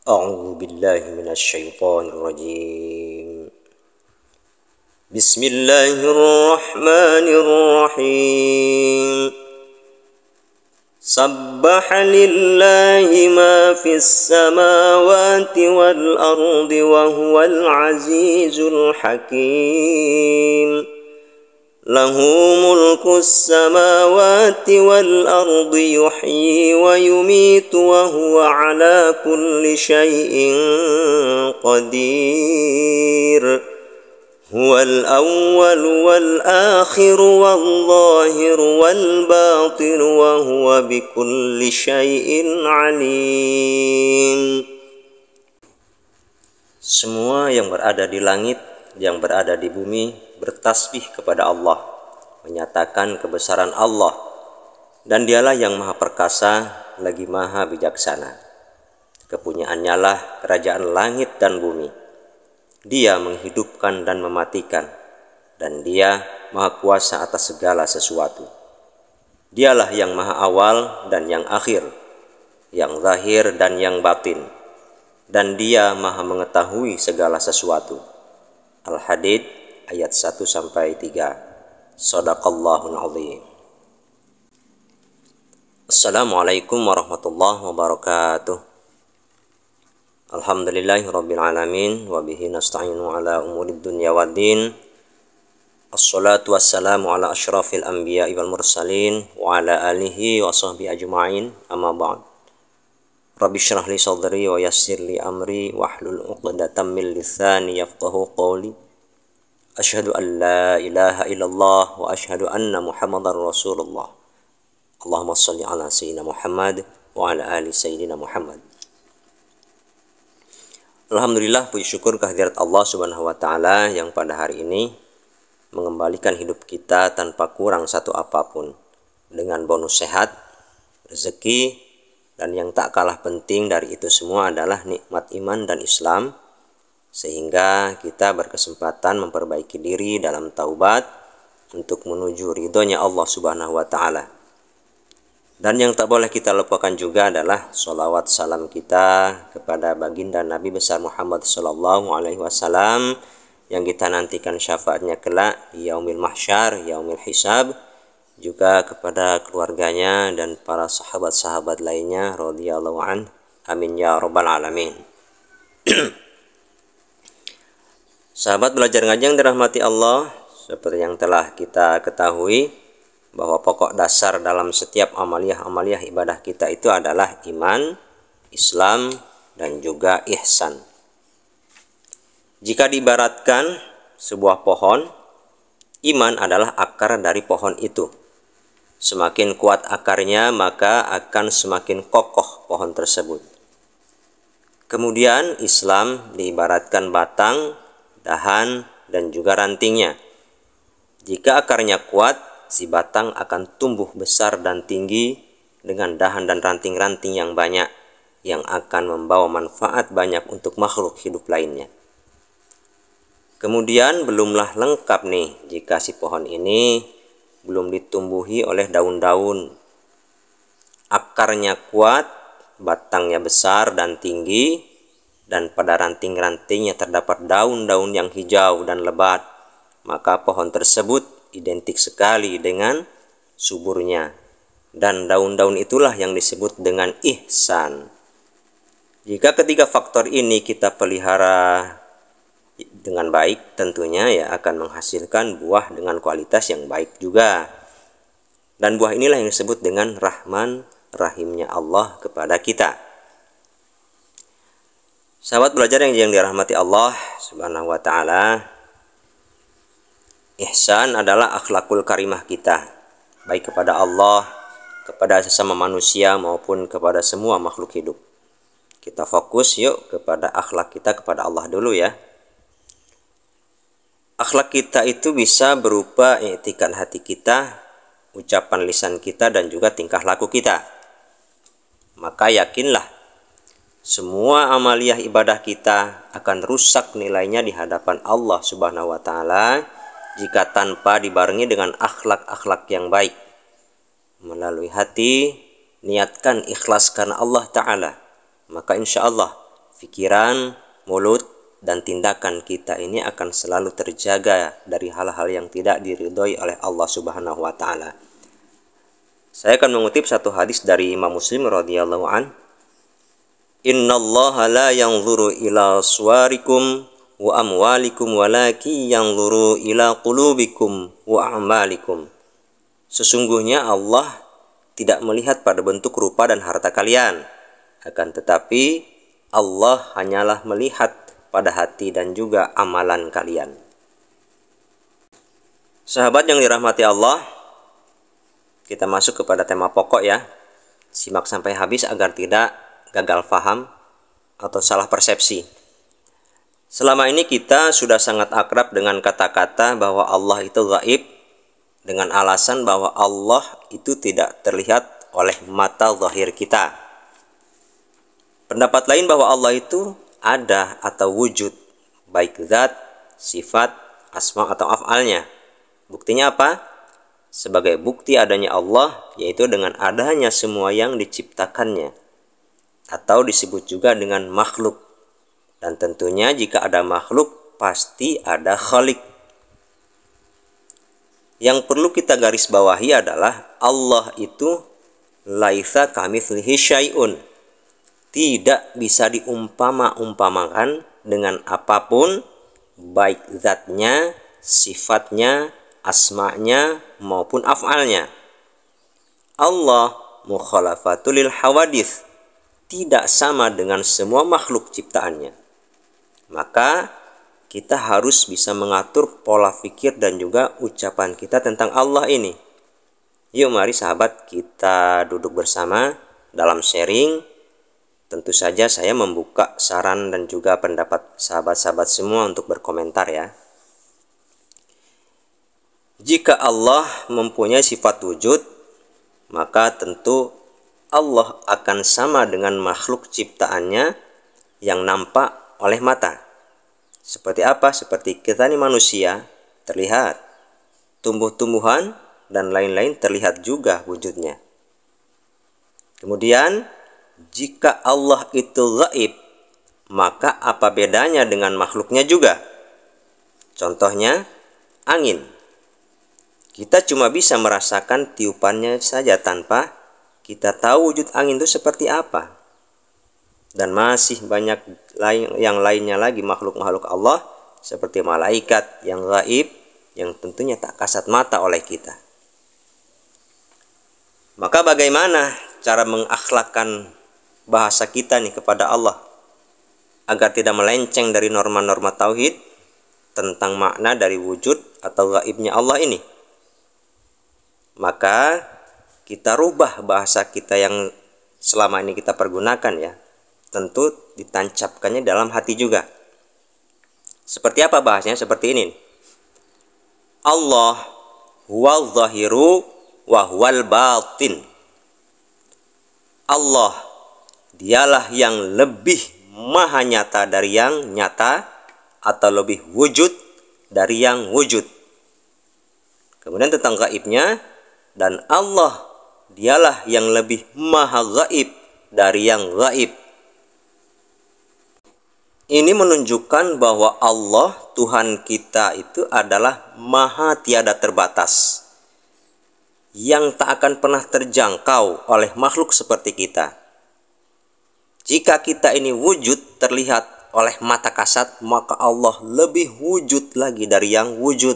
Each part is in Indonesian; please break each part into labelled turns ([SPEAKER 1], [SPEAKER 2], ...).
[SPEAKER 1] أعوذ بالله من الشيطان الرجيم. بسم الله الرحمن الرحيم. سبح لله ما في السماوات والأرض وهو العزيز الحكيم. له ملك السماوات والأرض يحيي ويميت وهو على كل شيء قدير. هو الأول والآخر والظاهر والباطن وهو بكل شيء عليم. Semua yang berada di langit, yang berada di bumi bertasbih kepada Allah, menyatakan kebesaran Allah, dan dialah yang maha perkasa lagi maha bijaksana. Kepunyaannya lah kerajaan langit dan bumi. Dia menghidupkan dan mematikan, dan dia maha kuasa atas segala sesuatu. Dialah yang maha awal dan yang akhir, yang zahir dan yang batin, dan dia maha mengetahui segala sesuatu. Al-Hadid ayat 1-3. Shadaqallahul azim. Assalamualaikum warahmatullahi wabarakatuh. Alhamdulillahirabbil alamin wa bihi nasta'inu ala umurid dunya waddin. Assalatu wassalamu ala asyrafil anbiya'i wal mursalin wa ala alihi wa sahbihi ajma'in. Amma ba'd. Rabbi syrah li sadri wa yassir li amri wahlul 'uqdatam min lisani yafqahu qawli. Asyhadu an la ilaha illallah wa asyhadu anna Muhammadar Rasulullah. Allahumma shalli ala sayyidina Muhammad wa ala ali sayyidina Muhammad. Alhamdulillah, puji syukur kehadirat Allah Subhanahu wa taala yang pada hari ini mengembalikan hidup kita tanpa kurang satu apapun, dengan bonus sehat, rezeki, dan yang tak kalah penting dari itu semua adalah nikmat iman dan Islam, sehingga kita berkesempatan memperbaiki diri dalam taubat untuk menuju ridhonya Allah Subhanahu wa taala. Dan yang tak boleh kita lupakan juga adalah sholawat salam kita kepada baginda Nabi besar Muhammad sallallahu alaihi wasallam yang kita nantikan syafaatnya kelak di yaumil mahsyar, yaumil hisab, juga kepada keluarganya dan para sahabat-sahabat lainnya radhiyallahu an. Amin ya rabbal alamin. Sahabat belajar ngaji yang dirahmati Allah, seperti yang telah kita ketahui bahwa pokok dasar dalam setiap amaliyah ibadah kita itu adalah iman, Islam, dan juga ihsan. Jika diibaratkan sebuah pohon, iman adalah akar dari pohon itu. Semakin kuat akarnya, maka akan semakin kokoh pohon tersebut. Kemudian Islam diibaratkan batang, dahan, dan juga rantingnya. Jika akarnya kuat, si batang akan tumbuh besar dan tinggi dengan dahan dan ranting-ranting yang banyak, yang akan membawa manfaat banyak untuk makhluk hidup lainnya. Kemudian belumlah lengkap nih jika si pohon ini belum ditumbuhi oleh daun-daun. Akarnya kuat, batangnya besar dan tinggi, dan pada ranting-rantingnya terdapat daun-daun yang hijau dan lebat, maka pohon tersebut identik sekali dengan suburnya. Dan daun-daun itulah yang disebut dengan ihsan. Jika ketiga faktor ini kita pelihara dengan baik, tentunya ya akan menghasilkan buah dengan kualitas yang baik juga. Dan buah inilah yang disebut dengan Rahman Rahimnya Allah kepada kita. Sahabat belajar yang dirahmati Allah Subhanahu wa taala, ihsan adalah akhlakul karimah kita, baik kepada Allah, kepada sesama manusia maupun kepada semua makhluk hidup. Kita fokus yuk kepada akhlak kita kepada Allah dulu ya. Akhlak kita itu bisa berupa i'tikad hati kita, ucapan lisan kita, dan juga tingkah laku kita. Maka yakinlah semua amaliyah ibadah kita akan rusak nilainya di hadapan Allah Subhanahu wa taala jika tanpa dibarengi dengan akhlak-akhlak yang baik. Melalui hati, niatkan ikhlas karena Allah taala, maka insya Allah pikiran, mulut, dan tindakan kita ini akan selalu terjaga dari hal-hal yang tidak diridhoi oleh Allah Subhanahu wa taala. Saya akan mengutip satu hadis dari Imam Muslim radhiyallahu an. Innallaha la yanzuru ila suwarikum wa amwalikum walakin yanzuru ila qulubikum wa a'malikum. Sesungguhnya Allah tidak melihat pada bentuk rupa dan harta kalian, akan tetapi Allah hanyalah melihat pada hati dan juga amalan kalian. Sahabat yang dirahmati Allah, kita masuk kepada tema pokok ya. Simak sampai habis agar tidak gagal faham atau salah persepsi. Selama ini kita sudah sangat akrab dengan kata-kata bahwa Allah itu gaib, dengan alasan bahwa Allah itu tidak terlihat oleh mata zahir kita. Pendapat lain bahwa Allah itu ada atau wujud, baik zat, sifat, asma atau af'alnya. Buktinya apa? Sebagai bukti adanya Allah, yaitu dengan adanya semua yang diciptakannya, atau disebut juga dengan makhluk. Dan tentunya jika ada makhluk, pasti ada khalik. Yang perlu kita garis bawahi adalah Allah itu laisa kamitslihi syai'un. Tidak bisa diumpama-umpamakan dengan apapun, baik zatnya, sifatnya, asma'nya, maupun af'alnya. Allah mukhalafatul lil hawadits, tidak sama dengan semua makhluk ciptaannya. Maka kita harus bisa mengatur pola pikir dan juga ucapan kita tentang Allah ini. Yuk mari sahabat, kita duduk bersama dalam sharing. Tentu saja saya membuka saran dan juga pendapat sahabat-sahabat semua untuk berkomentar ya. Jika Allah mempunyai sifat wujud, maka tentu Allah akan sama dengan makhluk ciptaannya yang nampak oleh mata. Seperti apa? Seperti kita ini manusia, terlihat. Tumbuh-tumbuhan dan lain-lain terlihat juga wujudnya. Kemudian, jika Allah itu gaib, maka apa bedanya dengan makhluknya juga? Contohnya, angin. Kita cuma bisa merasakan tiupannya saja tanpa kita tahu wujud angin itu seperti apa. Dan masih banyak yang lainnya lagi makhluk-makhluk Allah seperti malaikat yang gaib, yang tentunya tak kasat mata oleh kita. Maka bagaimana cara mengakhlakkan bahasa kita nih kepada Allah agar tidak melenceng dari norma-norma tauhid tentang makna dari wujud atau gaibnya Allah ini? Maka kita rubah bahasa kita yang selama ini kita pergunakan ya. Tentu ditancapkannya dalam hati juga. Seperti apa bahasanya? Seperti ini. Allah huwal zahiru wa huwal batin. Allah dialah yang lebih maha nyata dari yang nyata, atau lebih wujud dari yang wujud. Kemudian tentang gaibnya, dan Allah dialah yang lebih maha gaib dari yang gaib. Ini menunjukkan bahwa Allah, Tuhan kita itu adalah maha tiada terbatas, yang tak akan pernah terjangkau oleh makhluk seperti kita. Jika kita ini wujud terlihat oleh mata kasat, maka Allah lebih wujud lagi dari yang wujud.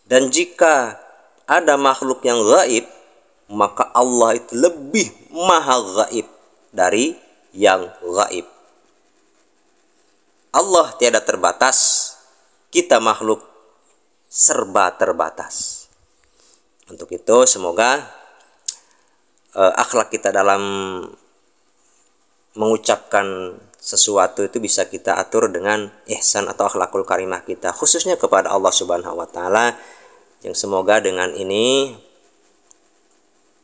[SPEAKER 1] Dan jika ada makhluk yang gaib, maka Allah itu lebih maha gaib dari yang gaib. Allah tiada terbatas, kita makhluk serba terbatas. Untuk itu semoga akhlak kita dalam mengucapkan sesuatu itu bisa kita atur dengan ihsan atau akhlakul karimah kita, khususnya kepada Allah Subhanahu wa taala, yang semoga dengan ini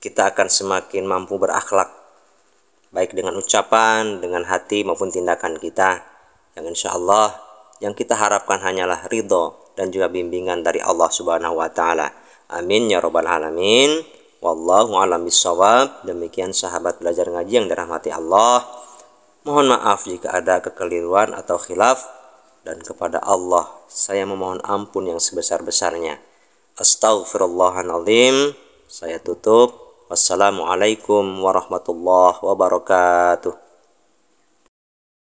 [SPEAKER 1] kita akan semakin mampu berakhlak baik dengan ucapan, dengan hati maupun tindakan kita, yang insya Allah yang kita harapkan hanyalah ridho dan juga bimbingan dari Allah Subhanahu wa taala. Amin ya rabbal alamin. Wallahu a'lam bishawab. Demikian sahabat belajar ngaji yang dirahmati Allah. Mohon maaf jika ada kekeliruan atau khilaf, dan kepada Allah saya memohon ampun yang sebesar-besarnya. Astaghfirullahaladzim. Saya tutup. Wassalamualaikum warahmatullahi wabarakatuh.